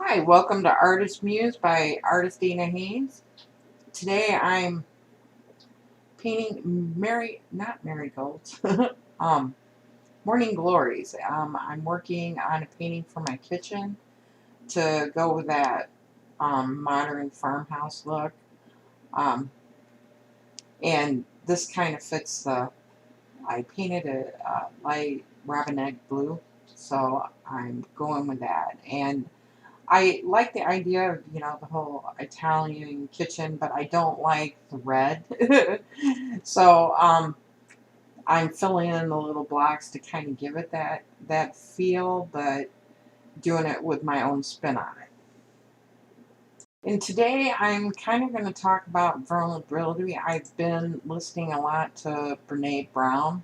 Hi, welcome to Artist Muse by Artist Haynes. Today I'm painting not marigolds, um, morning glories. I'm working on a painting for my kitchen to go with that modern farmhouse look. Um, and this kind of fits I painted a light robin egg blue, so I'm going with that. And I like the idea of, the whole Italian kitchen, but I don't like the red. So I'm filling in the little blocks to kind of give it that feel, but doing it with my own spin on it. And today I'm kind of going to talk about vulnerability. I've been listening a lot to Brene Brown,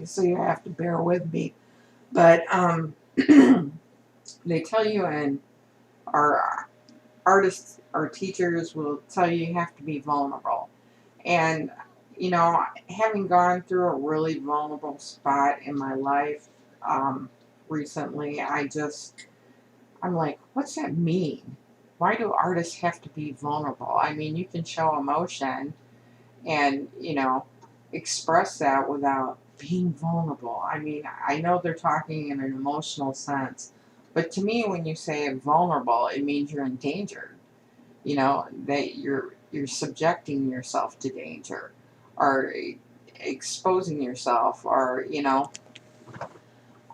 so you have to bear with me. But they tell you in our artists or teachers will tell you have to be vulnerable. And, having gone through a really vulnerable spot in my life recently, I'm like, what's that mean? Why do artists have to be vulnerable? I mean, you can show emotion and, express that without being vulnerable. I mean, I know they're talking in an emotional sense, but to me, when you say vulnerable, it means you're in danger, that you're subjecting yourself to danger or exposing yourself or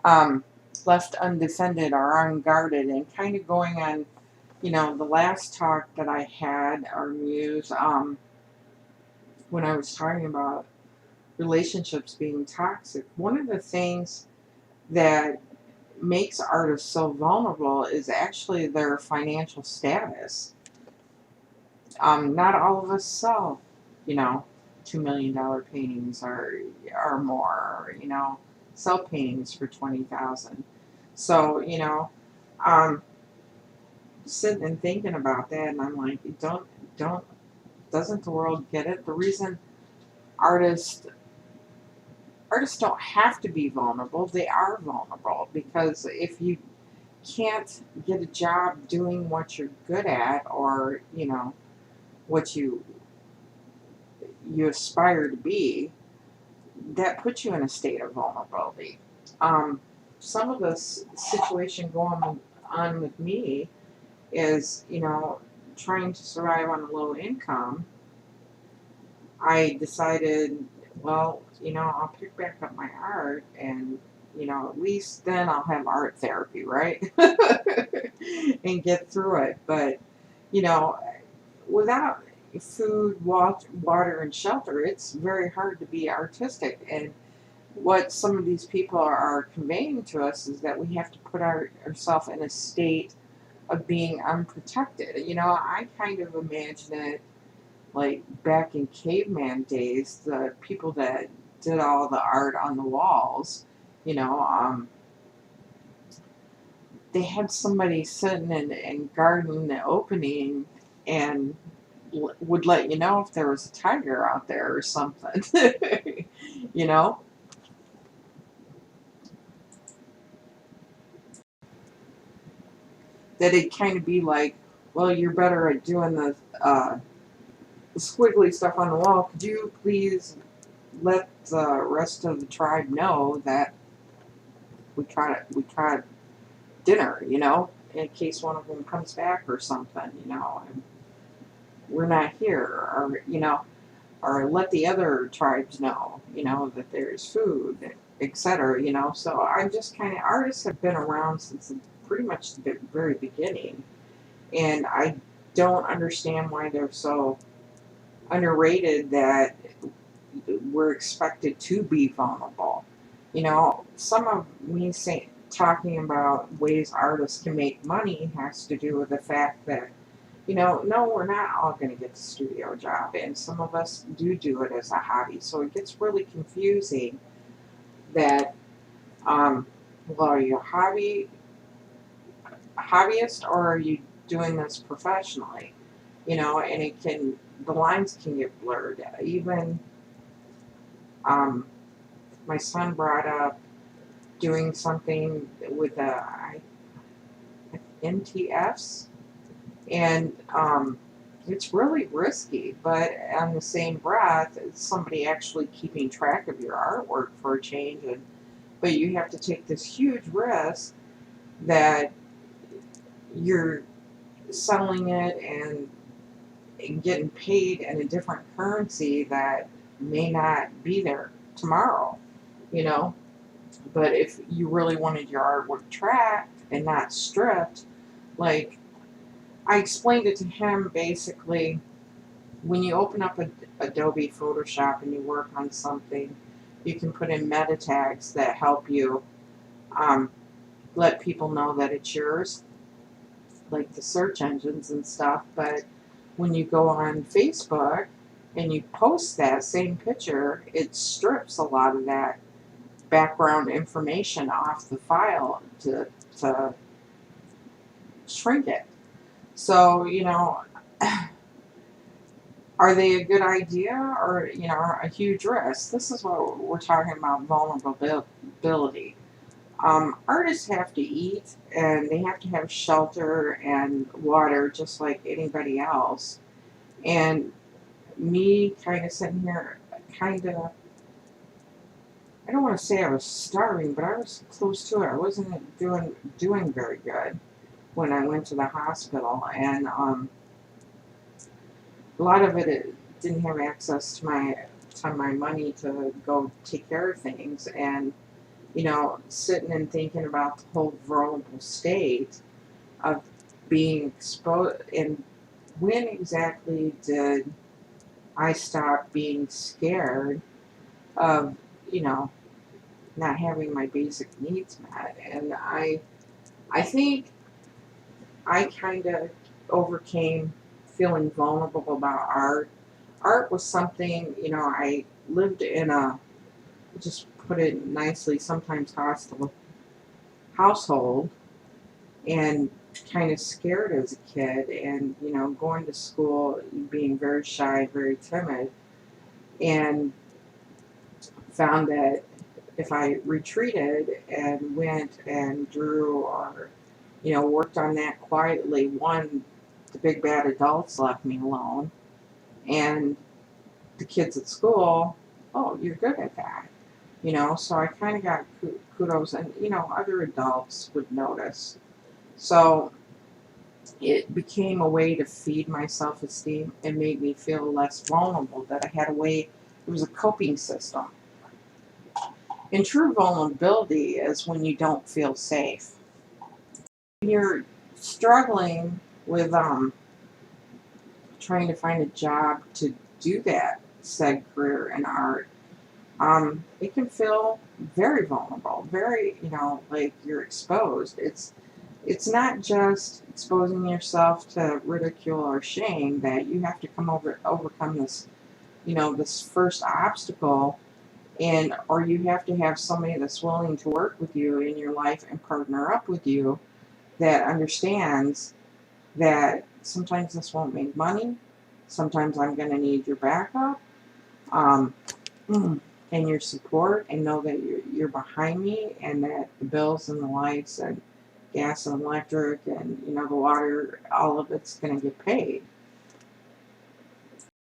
um, left undefended or unguarded and kind of going on the last talk that I had or Muse when I was talking about relationships being toxic. One of the things that makes artists so vulnerable is actually their financial status. Not all of us sell, $2 million paintings or more, sell paintings for 20,000. So, um, sitting and thinking about that, and I'm like, don't, doesn't the world get it? The reason artists artists don't have to be vulnerable; they are vulnerable because if you can't get a job doing what you're good at, or what you aspire to be, that puts you in a state of vulnerability. Some of the situation going on with me is, trying to survive on a low income. I decided, well, I'll pick back up my art and, at least then I'll have art therapy, right? And get through it. But, you know, without food, water, and shelter, it's very hard to be artistic. And what some of these people are conveying to us is that we have to put ourselves in a state of being unprotected. I kind of imagine it like back in caveman days, the people that did all the art on the walls, you know, um, they had somebody sitting and guarding the opening and would let you know if there was a tiger out there or something, you know? That it'd kind of be like, well, you're better at doing the squiggly stuff on the wall. Could you please let the rest of the tribe know that we caught dinner, in case one of them comes back or something, and we're not here, or or let the other tribes know, that there's food, etc. So I'm just kind of artists have been around since pretty much the very beginning, and I don't understand why they're so underrated that we're expected to be vulnerable. Some of me saying talking about ways artists can make money has to do with the fact that no, we're not all going to get the studio job, and some of us do it as a hobby. So it gets really confusing that, well, are you a hobbyist, or are you doing this professionally? And the lines can get blurred. Even um, my son brought up doing something with NTFs, and it's really risky, but on the same breath, it's somebody actually keeping track of your artwork for a change, and but you have to take this huge risk that you're selling it and getting paid in a different currency that may not be there tomorrow, you know. But if you really wanted your artwork tracked and not stripped, like I explained it to him basically, when you open up Adobe Photoshop and you work on something, you can put in meta tags that help you um, let people know that it's yours, like the search engines and stuff. But when you go on Facebook and you post that same picture, it strips a lot of that background information off the file to shrink it. So, you know, are they a good idea or, you know, a huge risk? This is what we're talking about, vulnerability. Artists have to eat and they have to have shelter and water just like anybody else. And me kind of sitting here, kind of, I don't want to say I was starving, but I was close to it. I wasn't doing very good when I went to the hospital, and a lot of it didn't have access to my money to go take care of things, and you know, sitting and thinking about the whole vulnerable state of being exposed, and when exactly did I stop being scared of, you know, not having my basic needs met? And I think I kind of overcame feeling vulnerable about art. Art was something, you know, I lived in a, just put it nicely, sometimes hostile household, and kind of scared as a kid, and, you know, going to school, being very shy, very timid, and found that if I retreated and went and drew or, you know, worked on that quietly, one, the big bad adults left me alone, and the kids at school, oh, you're good at that, you know. So I kind of got kudos, and you know, other adults would notice. So it became a way to feed my self-esteem and made me feel less vulnerable. That I had a way. It was a coping system. And true vulnerability is when you don't feel safe. When you're struggling with trying to find a job to do that said career in art, it can feel very vulnerable, very, you know, like you're exposed. It's not just exposing yourself to ridicule or shame, that you have to overcome this, you know, this first obstacle, and or you have to have somebody that's willing to work with you in your life and partner up with you, that understands that sometimes this won't make money, sometimes I'm going to need your backup, um, and your support, and know that you're behind me, and that the bills and the lights and gas and electric and, you know, the water, all of it's going to get paid.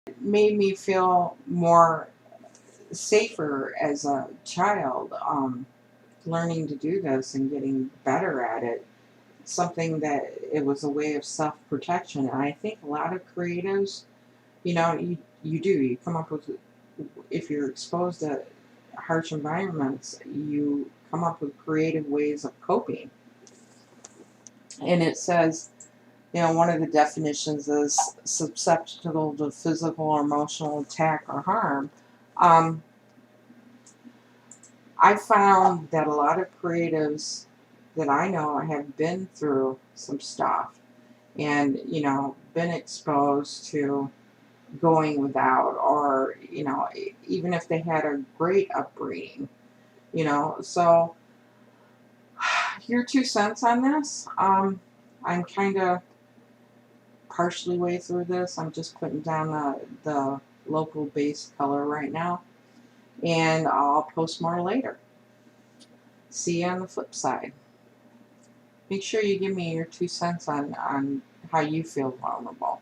It made me feel more safer as a child, learning to do this and getting better at it. Something that it was a way of self-protection. And I think a lot of creatives, you know, you come up with, if you're exposed to harsh environments, you come up with creative ways of coping. And it says, you know, one of the definitions is susceptible to physical or emotional attack or harm. Um, I found that a lot of creatives that I know have been through some stuff, and, you know, been exposed to going without, or, you know, even if they had a great upbringing, you know. So your 2 cents on this. I'm kind of partially way through this. I'm just putting down the local base color right now, and I'll post more later. See you on the flip side. make sure you give me your 2 cents on how you feel vulnerable.